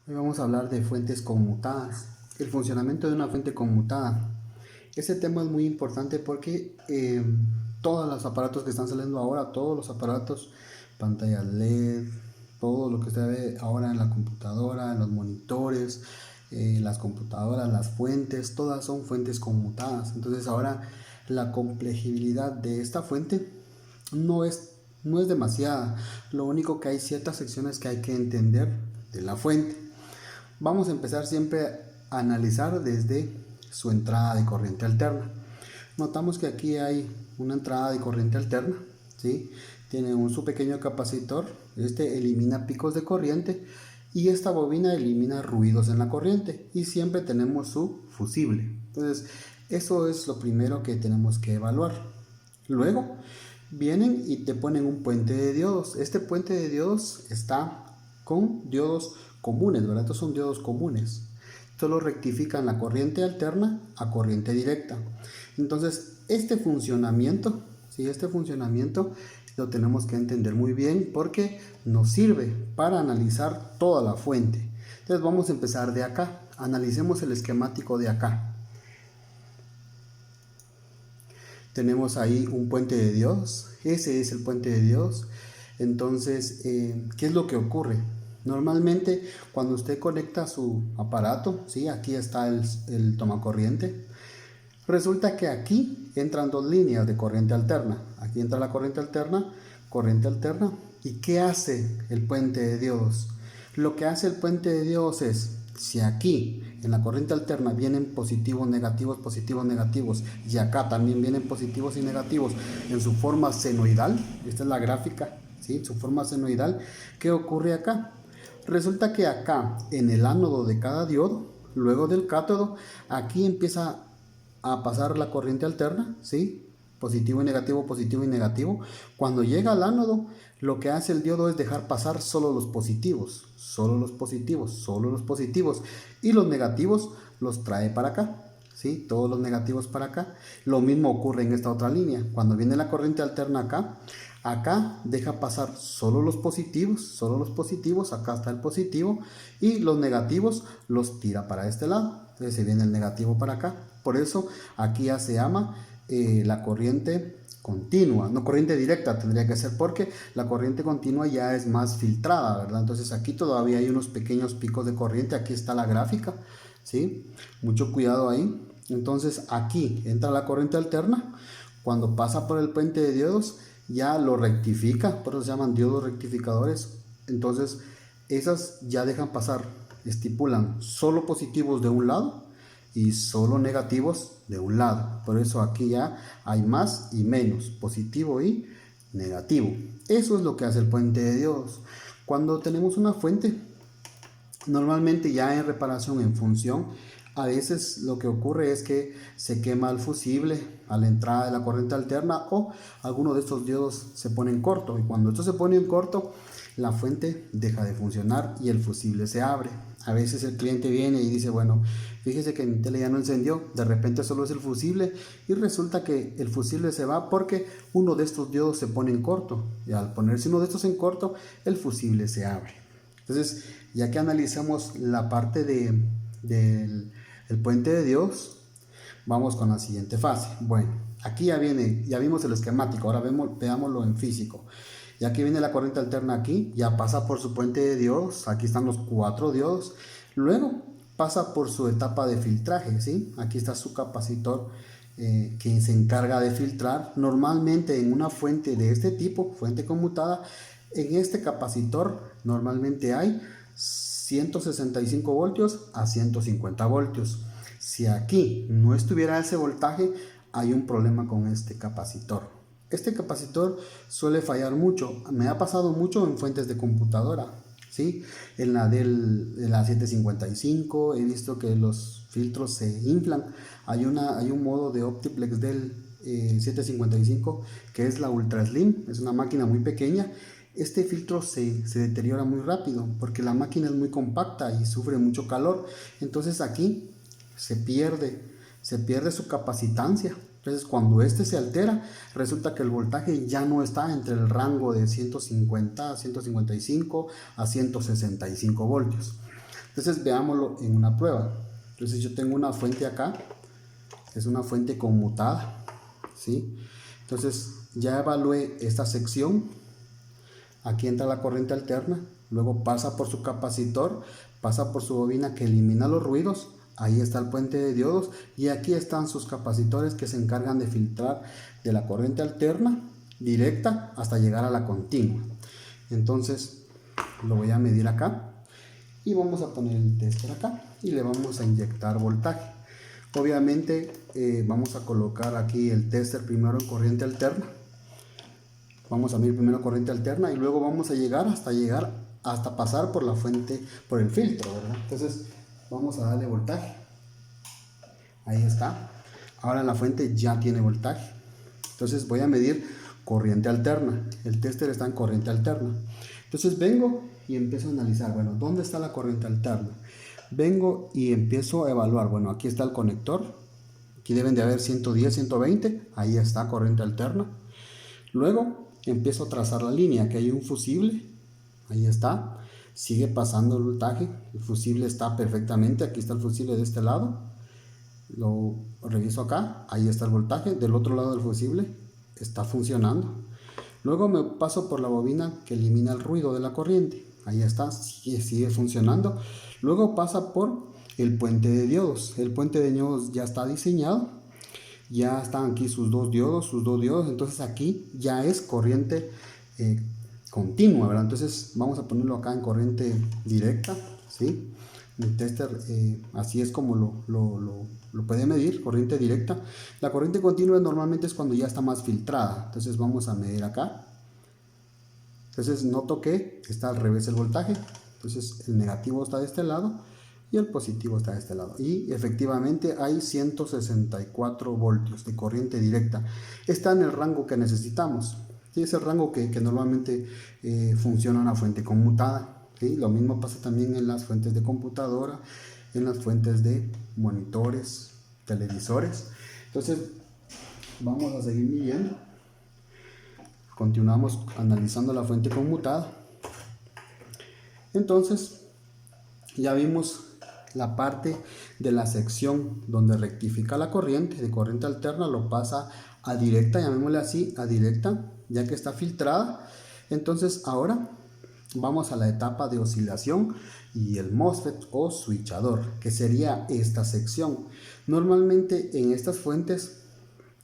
Hoy vamos a hablar de fuentes conmutadas, el funcionamiento de una fuente conmutada. Ese tema es muy importante porque todos los aparatos que están saliendo ahora, todos los aparatos, pantallas LED, todo lo que se ve ahora en la computadora, en los monitores, las computadoras, las fuentes, todas son fuentes conmutadas. Entonces ahora la complejibilidad de esta fuente no es demasiada. Lo único que hay ciertas secciones que hay que entender de la fuente. Vamos a empezar siempre a analizar desde su entrada de corriente alterna. Notamos que aquí hay una entrada de corriente alterna, ¿sí? Tiene su pequeño capacitor, este elimina picos de corriente y esta bobina elimina ruidos en la corriente y siempre tenemos su fusible. Entonces, eso es lo primero que tenemos que evaluar. Luego, vienen y te ponen un puente de diodos. Este puente de diodos está con diodos comunes, ¿verdad? Estos son diodos comunes. Solo rectifican la corriente alterna a corriente directa. Entonces, este funcionamiento, ¿sí? Este funcionamiento lo tenemos que entender muy bien porque nos sirve para analizar toda la fuente. Entonces, vamos a empezar de acá. Analicemos el esquemático de acá. Tenemos ahí un puente de diodos. Ese es el puente de diodos. Entonces, ¿qué es lo que ocurre? Normalmente cuando usted conecta su aparato, ¿sí? Aquí está el tomacorriente. Resulta que aquí entran dos líneas de corriente alterna. Aquí entra la corriente alterna. ¿Y qué hace el puente de diodos? Lo que hace el puente de diodos es, si aquí en la corriente alterna vienen positivos, negativos, y acá también vienen positivos y negativos en su forma senoidal, esta es la gráfica, ¿sí? Su forma senoidal, ¿qué ocurre acá? Resulta que acá, en el ánodo de cada diodo, luego del cátodo, aquí empieza a pasar la corriente alterna, ¿sí? Positivo y negativo, positivo y negativo. Cuando llega al ánodo, lo que hace el diodo es dejar pasar solo los positivos, y los negativos los trae para acá, ¿sí? Todos los negativos para acá. Lo mismo ocurre en esta otra línea. Cuando viene la corriente alterna acá deja pasar solo los positivos, acá está el positivo, y los negativos los tira para este lado. Entonces se viene el negativo para acá. Por eso aquí ya se llama la corriente continua, no corriente directa tendría que ser, porque la corriente continua ya es más filtrada, ¿verdad? Entonces aquí todavía hay unos pequeños picos de corriente. Aquí está la gráfica, ¿sí? Mucho cuidado ahí. Entonces aquí entra la corriente alterna. Cuando pasa por el puente de diodos ya lo rectifica, por eso se llaman diodos rectificadores. Entonces esas ya dejan pasar, estipulan solo positivos de un lado y solo negativos de un lado. Por eso aquí ya hay más y menos, positivo y negativo. Eso es lo que hace el puente de diodos. Cuando tenemos una fuente, normalmente ya en reparación en función, a veces lo que ocurre es que se quema el fusible a la entrada de la corriente alterna, o alguno de estos diodos se pone en corto, y cuando esto se pone en corto, la fuente deja de funcionar y el fusible se abre. A veces el cliente viene y dice, bueno, fíjese que mi tele ya no encendió, de repente solo es el fusible, y resulta que el fusible se va porque uno de estos diodos se pone en corto, y al ponerse uno de estos en corto, el fusible se abre. Entonces, ya que analizamos la parte del puente de diodos, vamos con la siguiente fase. Bueno, aquí ya vimos el esquemático, ahora veámoslo en físico. Ya que viene la corriente alterna aquí, ya pasa por su puente de diodos, aquí están los 4 diodos, luego pasa por su etapa de filtraje, ¿sí? Aquí está su capacitor que se encarga de filtrar. Normalmente en una fuente de este tipo, fuente conmutada, en este capacitor normalmente hay 165 voltios a 150 voltios. Si aquí no estuviera ese voltaje, hay un problema con este capacitor. Este capacitor suele fallar mucho. Me ha pasado mucho en fuentes de computadora, ¿sí? En la de la 755 he visto que los filtros se inflan. Hay un modo de Optiplex del 755 que es la Ultra Slim. Es una máquina muy pequeña. Este filtro se deteriora muy rápido porque la máquina es muy compacta y sufre mucho calor. Entonces aquí se pierde su capacitancia. Entonces cuando este se altera, resulta que el voltaje ya no está entre el rango de 150 a 155 a 165 voltios. Entonces veámoslo en una prueba. Entonces yo tengo una fuente acá, es una fuente conmutada, ¿sí? Entonces ya evalué esta sección, aquí entra la corriente alterna, luego pasa por su capacitor, pasa por su bobina que elimina los ruidos, ahí está el puente de diodos y aquí están sus capacitores que se encargan de filtrar de la corriente alterna directa hasta llegar a la continua. Entonces lo voy a medir acá y vamos a poner el tester acá y le vamos a inyectar voltaje. Obviamente vamos a colocar aquí el tester primero en corriente alterna. Vamos a medir primero corriente alterna y luego vamos a llegar hasta pasar por la fuente, por el filtro, ¿verdad? Entonces vamos a darle voltaje. Ahí está. Ahora la fuente ya tiene voltaje. Entonces voy a medir corriente alterna. El tester está en corriente alterna. Entonces vengo y empiezo a analizar, bueno, ¿dónde está la corriente alterna? Vengo y empiezo a evaluar, bueno, aquí está el conector. Aquí deben de haber 110, 120. Ahí está corriente alterna. Luego empiezo a trazar la línea, que hay un fusible, ahí está, sigue pasando el voltaje, el fusible está perfectamente, aquí está el fusible de este lado, lo reviso acá, ahí está el voltaje, del otro lado del fusible está funcionando. Luego me paso por la bobina que elimina el ruido de la corriente, ahí está, sigue funcionando. Luego pasa por el puente de diodos, el puente de diodos ya está diseñado. Ya están aquí sus dos diodos, entonces aquí ya es corriente continua, ¿verdad? Entonces vamos a ponerlo acá en corriente directa, ¿sí? El tester así es como lo puede medir, corriente directa. La corriente continua normalmente es cuando ya está más filtrada, entonces vamos a medir acá. Entonces noto que está al revés el voltaje, entonces el negativo está de este lado y el positivo está de este lado, y efectivamente hay 164 voltios de corriente directa. Está en el rango que necesitamos, ¿sí? Es el rango que normalmente funciona una fuente conmutada, ¿sí? Lo mismo pasa también en las fuentes de computadora, en las fuentes de monitores, televisores. Entonces vamos a seguir midiendo. Continuamos analizando la fuente conmutada. Entonces ya vimos la parte de la sección donde rectifica la corriente, de corriente alterna, lo pasa a directa, llamémosle así, a directa, ya que está filtrada. Entonces ahora vamos a la etapa de oscilación y el MOSFET o switchador, que sería esta sección. Normalmente en estas fuentes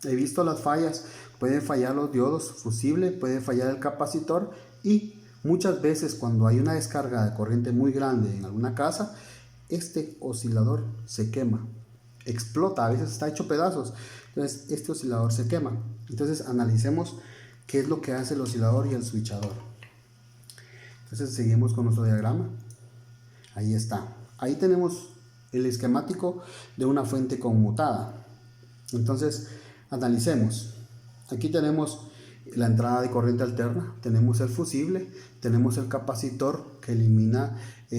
he visto las fallas, pueden fallar los diodos fusible, puede fallar el capacitor y muchas veces cuando hay una descarga de corriente muy grande en alguna casa, este oscilador se quema, explota, a veces está hecho pedazos, entonces este oscilador se quema. Entonces analicemos qué es lo que hace el oscilador y el switchador. Entonces seguimos con nuestro diagrama, ahí está, ahí tenemos el esquemático de una fuente conmutada. Entonces analicemos, aquí tenemos la entrada de corriente alterna, tenemos el fusible, tenemos el capacitor que elimina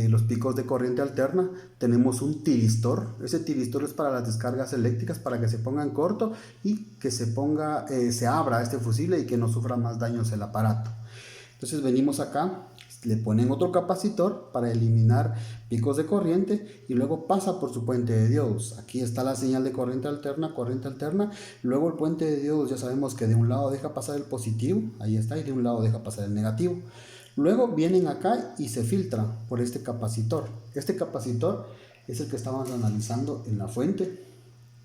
los picos de corriente alterna, tenemos un tiristor, ese tiristor es para las descargas eléctricas, para que se ponga en corto y que se abra este fusible y que no sufra más daños el aparato. Entonces venimos acá, le ponen otro capacitor para eliminar picos de corriente y luego pasa por su puente de diodos. Aquí está la señal de corriente alterna, luego el puente de diodos ya sabemos que de un lado deja pasar el positivo, ahí está, y de un lado deja pasar el negativo. Luego vienen acá y se filtra por este capacitor. Este capacitor es el que estábamos analizando en la fuente,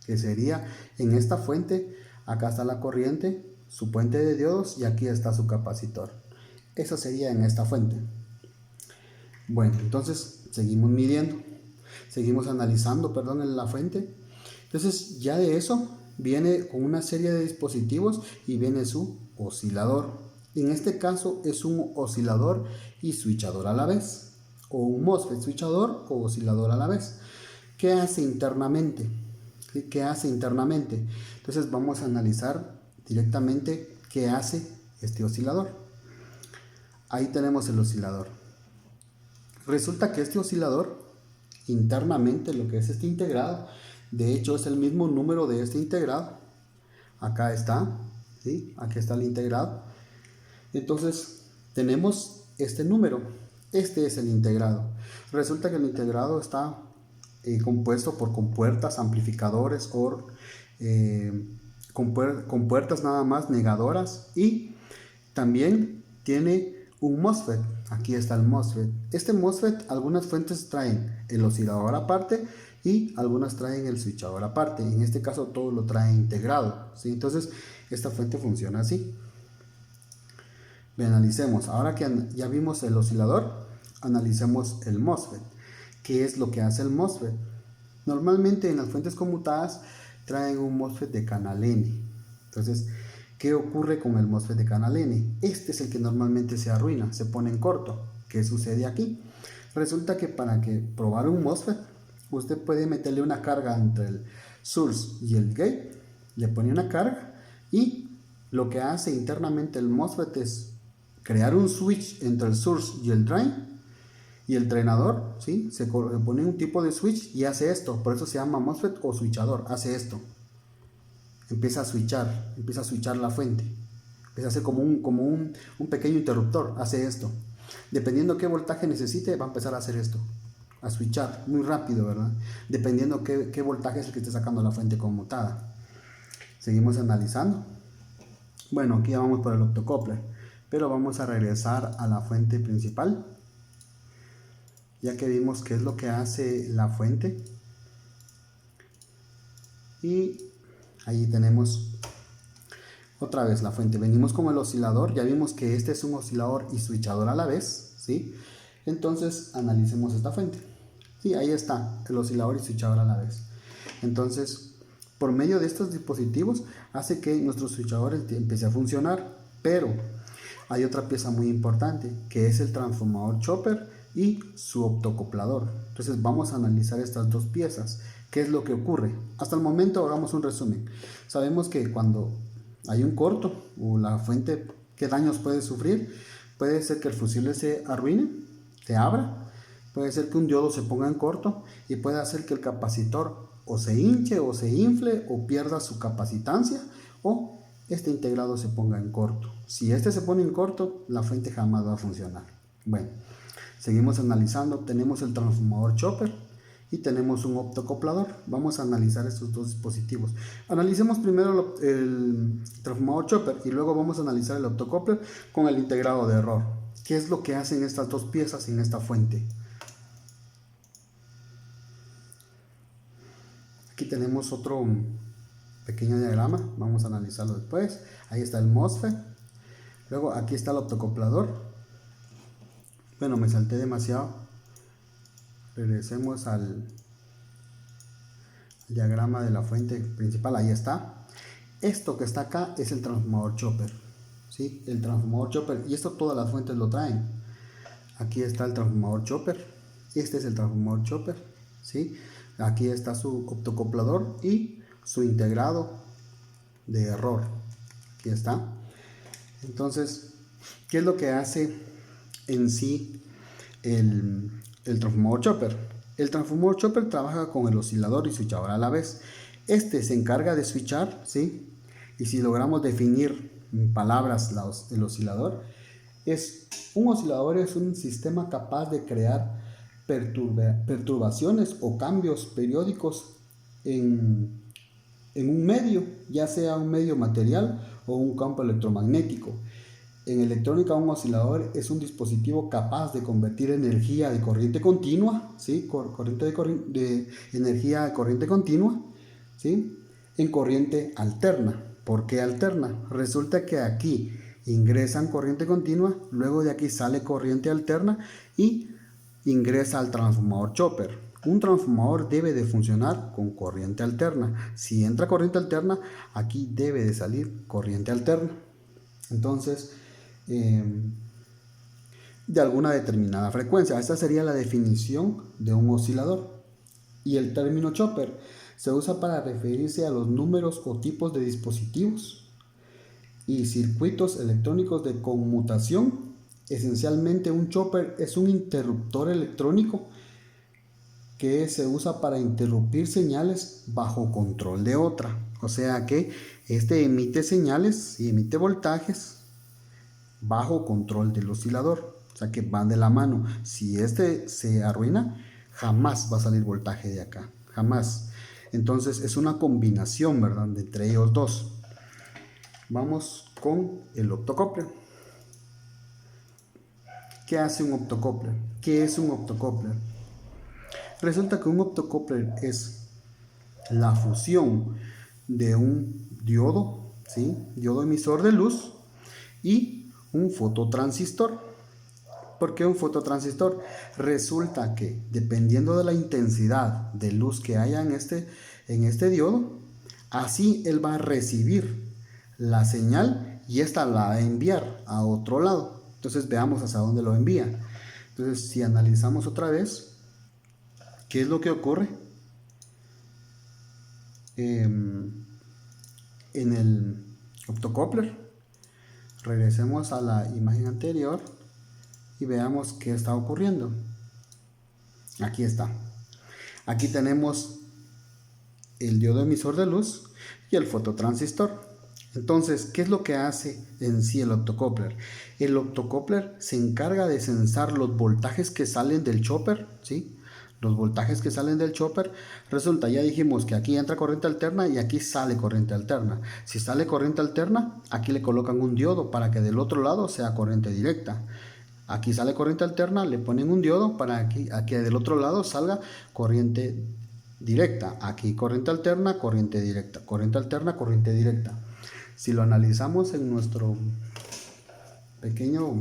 que sería en esta fuente, acá está la corriente, su puente de diodos y aquí está su capacitor. Eso sería en esta fuente. Bueno, entonces seguimos midiendo, seguimos analizando, en la fuente. Entonces ya de eso viene con una serie de dispositivos y viene su oscilador. En este caso es un oscilador y switchador a la vez, o un MOSFET switchador o oscilador a la vez. ¿Qué hace internamente? ¿Qué hace internamente? Entonces vamos a analizar directamente qué hace este oscilador. Ahí tenemos el oscilador. Resulta que este oscilador, internamente, lo que es este integrado, de hecho es el mismo número de este integrado. Acá está, ¿sí? Aquí está el integrado. Entonces tenemos este número. Este es el integrado. Resulta que el integrado está compuesto por compuertas, amplificadores o compuertas nada más negadoras, y también tiene un MOSFET. Aquí está el MOSFET. Este MOSFET, algunas fuentes traen el oscilador aparte y algunas traen el switchador aparte. En este caso todo lo trae integrado, ¿sí? Entonces esta fuente funciona así. Analicemos. Ahora que ya vimos el oscilador, analicemos el MOSFET. ¿Qué es lo que hace el MOSFET? Normalmente en las fuentes conmutadas traen un MOSFET de canal N. Entonces, ¿qué ocurre con el MOSFET de canal N? Este es el que normalmente se arruina, se pone en corto. ¿Qué sucede aquí? Resulta que para probar un MOSFET, usted puede meterle una carga entre el source y el gate, le pone una carga y lo que hace internamente el MOSFET es crear un switch entre el source y el drain, y el drenador, ¿sí? Se pone un tipo de switch y hace esto. Por eso se llama MOSFET o switchador. Hace esto. Empieza a switchar la fuente. Empieza a hacer como un pequeño interruptor. Hace esto. Dependiendo qué voltaje necesite, va a empezar a hacer esto. A switchar muy rápido, ¿verdad? Dependiendo qué voltaje es el que esté sacando la fuente conmutada. Seguimos analizando. Bueno, aquí ya vamos por el optocoupler, pero vamos a regresar a la fuente principal, ya que vimos qué es lo que hace la fuente. Y ahí tenemos otra vez la fuente. Venimos con el oscilador, ya vimos que este es un oscilador y switchador a la vez, ¿sí? Entonces analicemos esta fuente. Sí, ahí está el oscilador y switchador a la vez. Entonces, por medio de estos dispositivos hace que nuestro switchador empiece a funcionar, pero hay otra pieza muy importante, que es el transformador chopper y su optocoplador. Entonces vamos a analizar estas dos piezas. ¿Qué es lo que ocurre? Hasta el momento hagamos un resumen. Sabemos que cuando hay un corto o la fuente, ¿qué daños puede sufrir? Puede ser que el fusible se arruine, se abra, puede ser que un diodo se ponga en corto y puede hacer que el capacitor o se hinche o se infle o pierda su capacitancia, o este integrado se ponga en corto. Si este se pone en corto, la fuente jamás va a funcionar. Bueno, seguimos analizando. Tenemos el transformador chopper y tenemos un optocoplador. Vamos a analizar estos dos dispositivos. Analicemos primero el transformador chopper y luego vamos a analizar el optocoupler con el integrado de error. ¿Qué es lo que hacen estas dos piezas en esta fuente? Aquí tenemos otro pequeño diagrama. Vamos a analizarlo después. Ahí está el MOSFET. Luego aquí está el optocoplador. Bueno, me salté demasiado. Regresemos al diagrama de la fuente principal. Ahí está. Esto que está acá es el transformador chopper, ¿sí? El transformador chopper. Y esto todas las fuentes lo traen. Aquí está el transformador chopper. Este es el transformador chopper, ¿sí? Aquí está su optocoplador y su integrado de error. Aquí está. Entonces, ¿qué es lo que hace en sí el transformador chopper? El transformador chopper trabaja con el oscilador y switchador a la vez. Este se encarga de switchar, ¿sí? Y si logramos definir en palabras el oscilador, un oscilador es un sistema capaz de crear perturbaciones o cambios periódicos en un medio, ya sea un medio material o un campo electromagnético. En electrónica, un oscilador es un dispositivo capaz de convertir energía de corriente continua, ¿sí? Energía de corriente continua, ¿sí? En corriente alterna. ¿Por qué alterna? Resulta que aquí ingresan corriente continua, luego de aquí sale corriente alterna y ingresa al transformador chopper. Un transformador debe de funcionar con corriente alterna. Si entra corriente alterna, aquí debe de salir corriente alterna. Entonces, de alguna determinada frecuencia. Esta sería la definición de un oscilador. Y el término chopper se usa para referirse a los números o tipos de dispositivos y circuitos electrónicos de conmutación. Esencialmente, un chopper es un interruptor electrónico que se usa para interrumpir señales bajo control de otra. O sea que este emite señales y emite voltajes bajo control del oscilador, sea que van de la mano. Si este se arruina, jamás va a salir voltaje de acá, jamás. Entonces es una combinación, ¿verdad?, de entre ellos dos. Vamos con el optocopler. ¿Qué hace un optocopler? ¿Qué es un optocopler? Resulta que un optocopler es la fusión de un diodo, ¿sí?, diodo emisor de luz, y un fototransistor. ¿Por qué un fototransistor? Resulta que dependiendo de la intensidad de luz que haya en este diodo, así él va a recibir la señal y esta la va a enviar a otro lado. Entonces veamos hacia dónde lo envía. Entonces, si analizamos otra vez, ¿qué es lo que ocurre? En el optocopler, regresemos a la imagen anterior y veamos qué está ocurriendo. Aquí está. Aquí tenemos el diodo emisor de luz y el fototransistor. Entonces, ¿qué es lo que hace en sí el optocopler? El optocopler se encarga de censar los voltajes que salen del chopper, ¿sí? Los voltajes que salen del chopper. Resulta, ya dijimos que aquí entra corriente alterna y aquí sale corriente alterna. Si sale corriente alterna, aquí le colocan un diodo para que del otro lado sea corriente directa. Aquí sale corriente alterna, le ponen un diodo para que del otro lado salga corriente directa. Aquí corriente alterna, corriente directa. Corriente alterna, corriente directa. Si lo analizamos en nuestra pequeña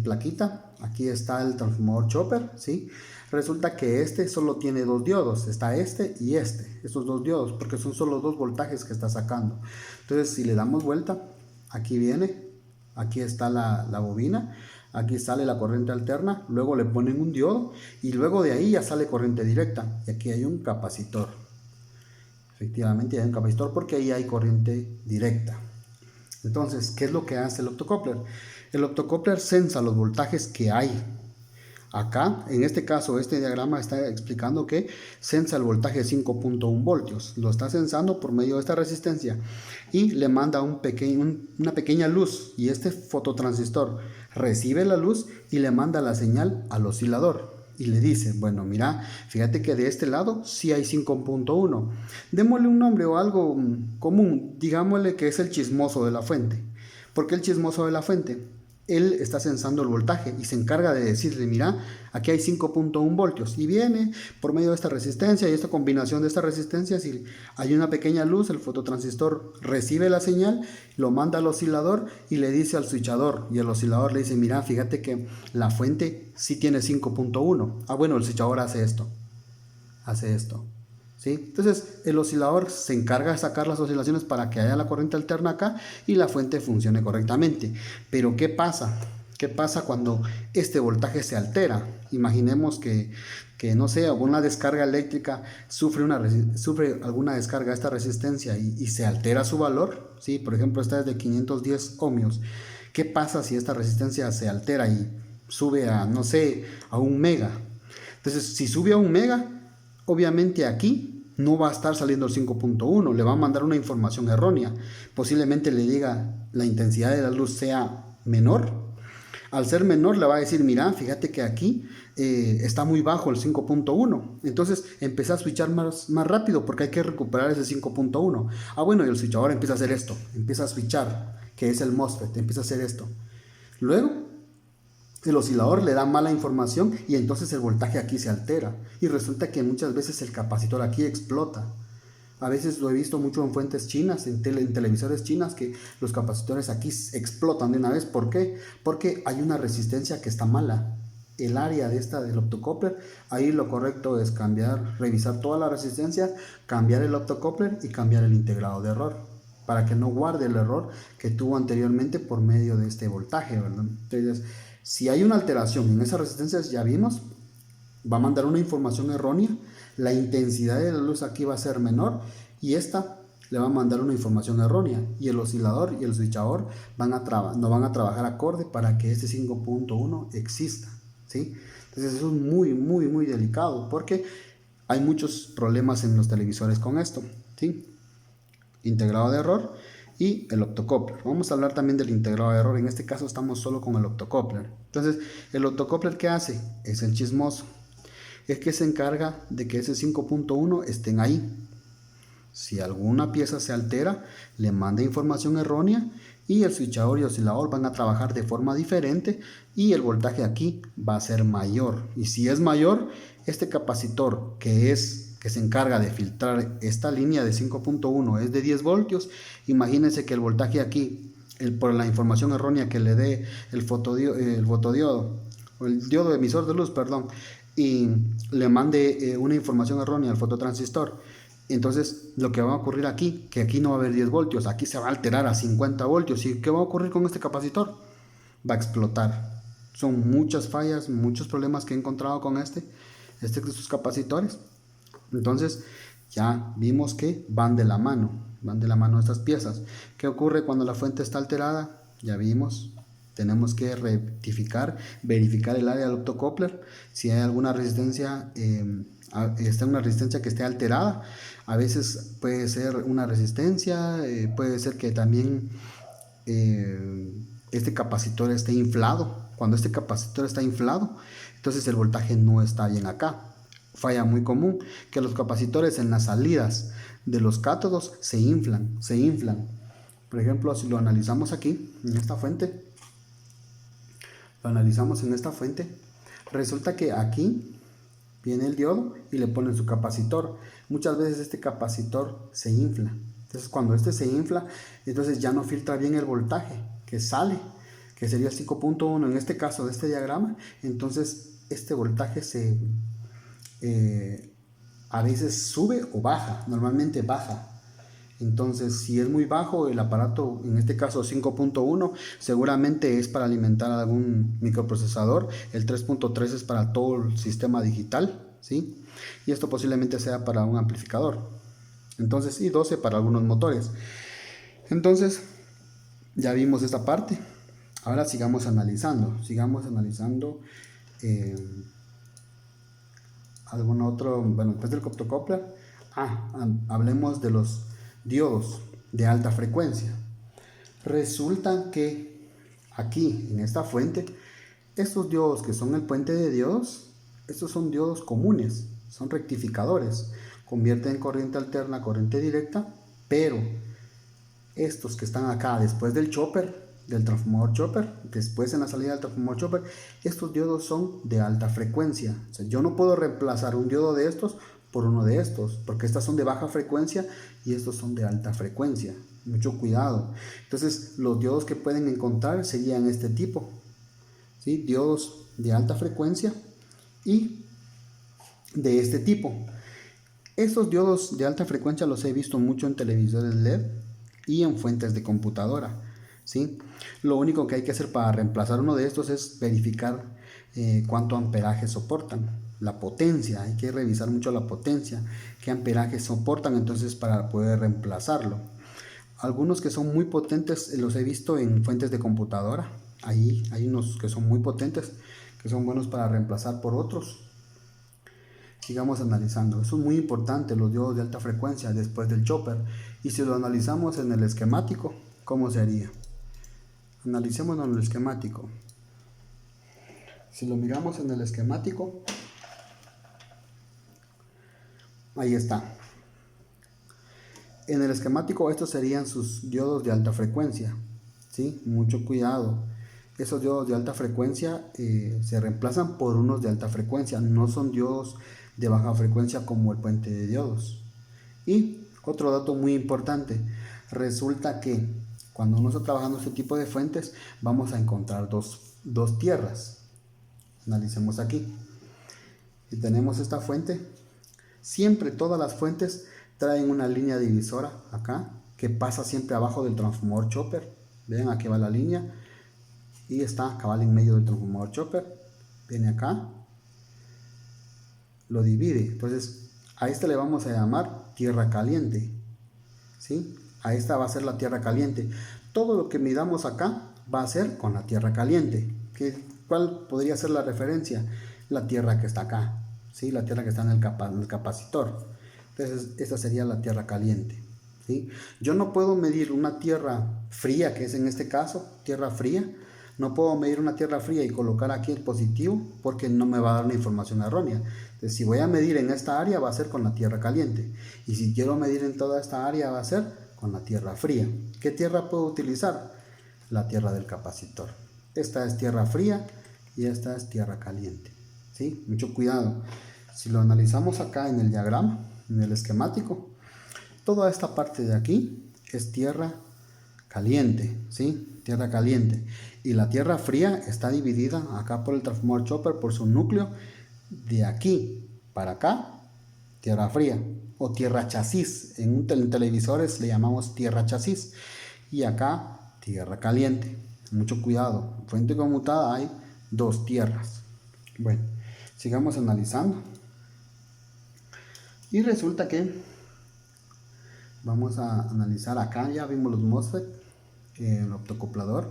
plaquita, aquí está el transformador chopper, ¿sí? Resulta que este solo tiene dos diodos, está este y estos dos diodos, porque son solo dos voltajes que está sacando. Entonces, si le damos vuelta, aquí viene, aquí está la bobina, aquí sale la corriente alterna, luego le ponen un diodo y luego de ahí ya sale corriente directa. Y aquí hay un capacitor. Efectivamente hay un capacitor porque ahí hay corriente directa. Entonces, ¿qué es lo que hace el optocopler? El optocopler censa los voltajes que hay. Acá, en este caso, este diagrama está explicando que censa el voltaje de 5.1 voltios. Lo está censando por medio de esta resistencia y le manda una pequeña luz, y este fototransistor recibe la luz y le manda la señal al oscilador. Y le dice, bueno, mira, fíjate que de este lado sí hay 5.1. Démosle un nombre o algo común, digámosle que es el chismoso de la fuente. ¿Por qué el chismoso de la fuente? Él está censando el voltaje y se encarga de decirle, mira, aquí hay 5.1 voltios. Y viene por medio de esta resistencia y esta combinación de estas resistencias, y hay una pequeña luz, el fototransistor recibe la señal, lo manda al oscilador y le dice al switchador. Y el oscilador le dice, mira, fíjate que la fuente sí tiene 5.1. Ah, bueno, el switchador hace esto. ¿Sí? Entonces el oscilador se encarga de sacar las oscilaciones para que haya la corriente alterna acá y la fuente funcione correctamente. Pero ¿qué pasa? ¿Qué pasa cuando este voltaje se altera? Imaginemos que no sé, alguna descarga eléctrica sufre alguna descarga de esta resistencia y se altera su valor, ¿sí? Por ejemplo, esta es de 510 ohmios. ¿Qué pasa si esta resistencia se altera y sube a, no sé, a 1 mega? Entonces, si sube a 1 mega, obviamente aquí no va a estar saliendo el 5.1, le va a mandar una información errónea. Posiblemente le diga la intensidad de la luz sea menor. Al ser menor le va a decir, mira, fíjate que aquí está muy bajo el 5.1. Entonces empieza a switchar más rápido porque hay que recuperar ese 5.1. Ah, bueno, y el switchador empieza a hacer esto, empieza a switchar, que es el MOSFET, empieza a hacer esto. Luego el oscilador le da mala información y entonces el voltaje aquí se altera. Y resulta que muchas veces el capacitor aquí explota. A veces lo he visto mucho en fuentes chinas, en televisores chinas, que los capacitores aquí explotan de una vez. ¿Por qué? Porque hay una resistencia que está mala. El área del optocopler, ahí lo correcto es revisar toda la resistencia, cambiar el optocopler y cambiar el integrado de error, para que no guarde el error que tuvo anteriormente por medio de este voltaje, ¿verdad? Entonces, si hay una alteración en esas resistencias, ya vimos, va a mandar una información errónea, la intensidad de la luz aquí va a ser menor y esta le va a mandar una información errónea, y el oscilador y el switchador no van a trabajar acorde para que este 5.1 exista, ¿sí? Entonces eso es muy, muy, muy delicado porque hay muchos problemas en los televisores con esto, ¿sí? Integrado de error y el optocoupler. Vamos a hablar también del integrado de error. En este caso estamos solo con el optocoupler. Entonces, el optocoupler, ¿qué hace? Es el chismoso. Es que se encarga de que ese 5.1 estén ahí. Si alguna pieza se altera, le manda información errónea y el switchador y oscilador van a trabajar de forma diferente y el voltaje aquí va a ser mayor. Y si es mayor, este capacitor que se encarga de filtrar esta línea de 5.1 es de 10 voltios. Imagínense que el voltaje aquí, por la información errónea que le dé el fotodiodo, o el diodo emisor de luz, perdón, y le mande una información errónea al fototransistor. Entonces lo que va a ocurrir aquí, que aquí no va a haber 10 voltios, aquí se va a alterar a 50 voltios. ¿Y qué va a ocurrir con este capacitor? Va a explotar. Son muchas fallas, muchos problemas que he encontrado con estos capacitores. Entonces ya vimos que van de la mano estas piezas. ¿Qué ocurre cuando la fuente está alterada? Ya vimos, tenemos que rectificar, verificar el área del optocoupler, si hay alguna resistencia, está una resistencia que esté alterada. A veces puede ser una resistencia, puede ser que también este capacitor esté inflado. Cuando este capacitor está inflado, entonces el voltaje no está bien acá. Falla muy común que los capacitores en las salidas de los cátodos se inflan. Por ejemplo, si lo analizamos aquí en esta fuente, resulta que aquí viene el diodo y le ponen su capacitor. Muchas veces este capacitor se infla. Entonces cuando este se infla, entonces ya no filtra bien el voltaje que sale, que sería 5.1 en este caso de este diagrama. Entonces este voltaje a veces sube o baja, normalmente baja. Entonces si es muy bajo el aparato, en este caso 5.1, seguramente es para alimentar algún microprocesador. El 3.3 es para todo el sistema digital, ¿sí? Y esto posiblemente sea para un amplificador. Entonces, y 12 para algunos motores. Entonces ya vimos esta parte. Ahora sigamos analizando algún otro. Bueno, después del optocoupler, hablemos de los diodos de alta frecuencia. Resulta que aquí en esta fuente, estos diodos que son el puente de diodos, estos son diodos comunes, son rectificadores, convierten corriente alterna a corriente directa, pero estos que están acá después del chopper, del transformador chopper, después en la salida del transformador chopper, estos diodos son de alta frecuencia. O sea, yo no puedo reemplazar un diodo de estos por uno de estos, porque estas son de baja frecuencia y estos son de alta frecuencia. Mucho cuidado. Entonces los diodos que pueden encontrar serían este tipo, ¿sí? Diodos de alta frecuencia y de este tipo. Estos diodos de alta frecuencia los he visto mucho en televisores LED y en fuentes de computadora, ¿sí? Lo único que hay que hacer para reemplazar uno de estos es verificar cuánto amperaje soportan, la potencia. Hay que revisar mucho la potencia, qué amperaje soportan, entonces, para poder reemplazarlo. Algunos que son muy potentes los he visto en fuentes de computadora. Ahí hay unos que son muy potentes, que son buenos para reemplazar por otros. Sigamos analizando. Eso es muy importante, los diodos de alta frecuencia después del chopper. Y si lo analizamos en el esquemático, ¿cómo sería? Analicémoslo en el esquemático. Si lo miramos en el esquemático, ahí está. En el esquemático estos serían sus diodos de alta frecuencia, ¿sí? Mucho cuidado. Esos diodos de alta frecuencia se reemplazan por unos de alta frecuencia. No son diodos de baja frecuencia como el puente de diodos. Y otro dato muy importante. Resulta que cuando uno está trabajando este tipo de fuentes, vamos a encontrar dos tierras. Analicemos aquí. Si tenemos esta fuente, siempre todas las fuentes traen una línea divisora acá, que pasa siempre abajo del transformador chopper. Vean, aquí va la línea y está cabal en medio del transformador chopper. Viene acá, lo divide. Entonces a este le vamos a llamar tierra caliente, ¿sí? A esta va a ser la tierra caliente. Todo lo que midamos acá va a ser con la tierra caliente. ¿Cuál podría ser la referencia? La tierra que está acá, ¿sí? La tierra que está en el capacitor. Entonces esta sería la tierra caliente, ¿sí? Yo no puedo medir una tierra fría, que es en este caso, tierra fría. No puedo medir una tierra fría y colocar aquí el positivo porque no me va a dar una información errónea. Entonces, si voy a medir en esta área va a ser con la tierra caliente. Y si quiero medir en toda esta área va a ser con la tierra fría. ¿Qué tierra puedo utilizar? La tierra del capacitor. Esta es tierra fría y esta es tierra caliente, ¿sí? Mucho cuidado. Si lo analizamos acá en el diagrama, en el esquemático, toda esta parte de aquí es tierra caliente, ¿sí? Tierra caliente. Y la tierra fría está dividida acá por el transformador chopper por su núcleo. De aquí para acá, tierra fría o tierra chasis. En televisores le llamamos tierra chasis. Y acá, tierra caliente. Mucho cuidado. En fuente conmutada hay dos tierras. Bueno, sigamos analizando. Y resulta que vamos a analizar acá. Ya vimos los MOSFET, el optocoplador,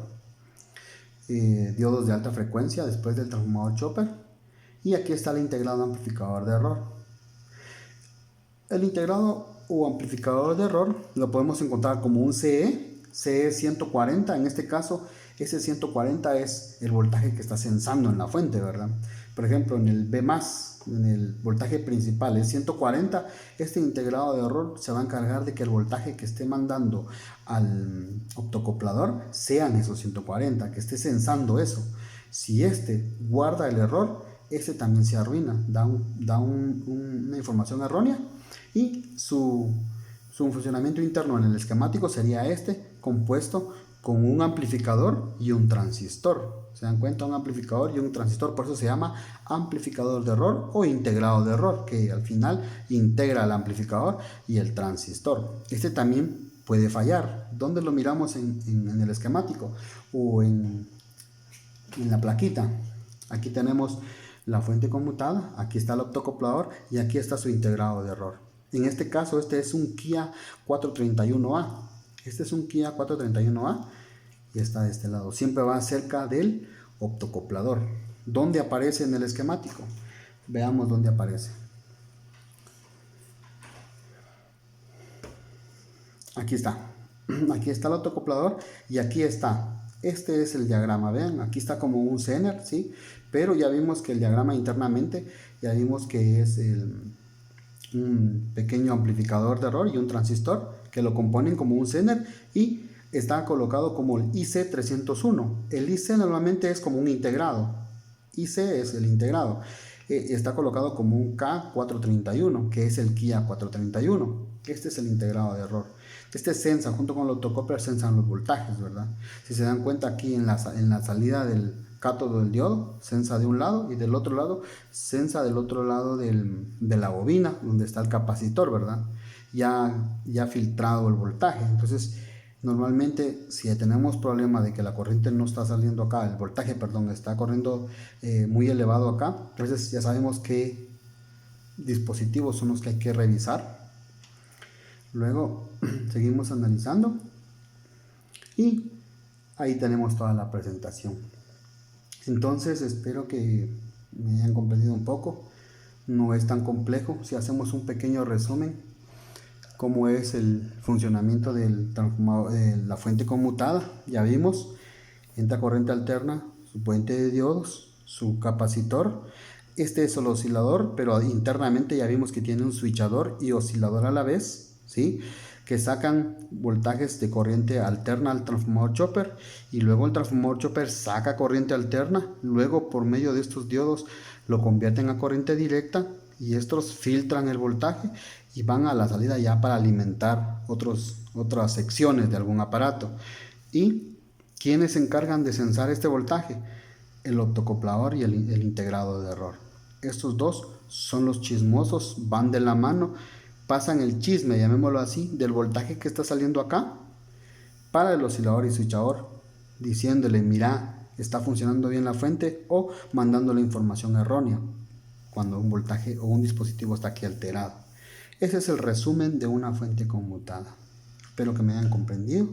diodos de alta frecuencia después del transformador chopper. Y aquí está el integrado amplificador de error. El integrado o amplificador de error lo podemos encontrar como un CE 140. En este caso, ese 140 es el voltaje que está censando en la fuente, ¿verdad? Por ejemplo, en el B+, en el voltaje principal es 140. Este integrado de error se va a encargar de que el voltaje que esté mandando al optocoplador sean esos 140, que esté censando eso. Si este guarda el error, este también se arruina, da una información errónea y su funcionamiento interno en el esquemático sería este, compuesto con un amplificador y un transistor. ¿Se dan cuenta? Un amplificador y un transistor, por eso se llama amplificador de error o integrado de error, que al final integra el amplificador y el transistor. Este también puede fallar. ¿Dónde lo miramos? En el esquemático o en la plaquita. Aquí tenemos la fuente conmutada, aquí está el optocoplador y aquí está su integrado de error. En este caso, este es un Kia 431A. Este es un Kia 431A y está de este lado. Siempre va cerca del optocoplador. ¿Dónde aparece en el esquemático? Veamos dónde aparece. Aquí está. Aquí está el optocoplador y aquí está. Este es el diagrama, vean, aquí está como un Zener, ¿sí? Pero ya vimos que el diagrama internamente, ya vimos que es un pequeño amplificador de error y un transistor que lo componen como un Zener y está colocado como el IC301. El IC normalmente es como un integrado. IC es el integrado. Está colocado como un K431, que es el Kia 431. Este es el integrado de error. Este sensa, junto con el optocopler, sensan los voltajes, ¿verdad? Si se dan cuenta aquí en la salida del cátodo del diodo, sensa de un lado y del otro lado, sensa del otro lado de la bobina, donde está el capacitor, ¿verdad? Ya filtrado el voltaje. Entonces, normalmente si tenemos problema de que la corriente no está saliendo acá, el voltaje, perdón, está corriendo muy elevado acá, entonces ya sabemos qué dispositivos son los que hay que revisar. Luego seguimos analizando y ahí tenemos toda la presentación. Entonces espero que me hayan comprendido un poco. No es tan complejo. Si hacemos un pequeño resumen, cómo es el funcionamiento del transformador, de la fuente conmutada, ya vimos, entra corriente alterna, su puente de diodos, su capacitor. Este es el oscilador, pero internamente ya vimos que tiene un switchador y oscilador a la vez, ¿sí? Que sacan voltajes de corriente alterna al transformador chopper y luego el transformador chopper saca corriente alterna, luego por medio de estos diodos lo convierten a corriente directa y estos filtran el voltaje y van a la salida ya para alimentar otras secciones de algún aparato. ¿Y quiénes se encargan de censar este voltaje? El optocoplador y el integrado de error. Estos dos son los chismosos, van de la mano, pasan el chisme, llamémoslo así, del voltaje que está saliendo acá para el oscilador y switchador, diciéndole, mira, está funcionando bien la fuente, o mandándole información errónea cuando un voltaje o un dispositivo está aquí alterado. Ese es el resumen de una fuente conmutada. Espero que me hayan comprendido.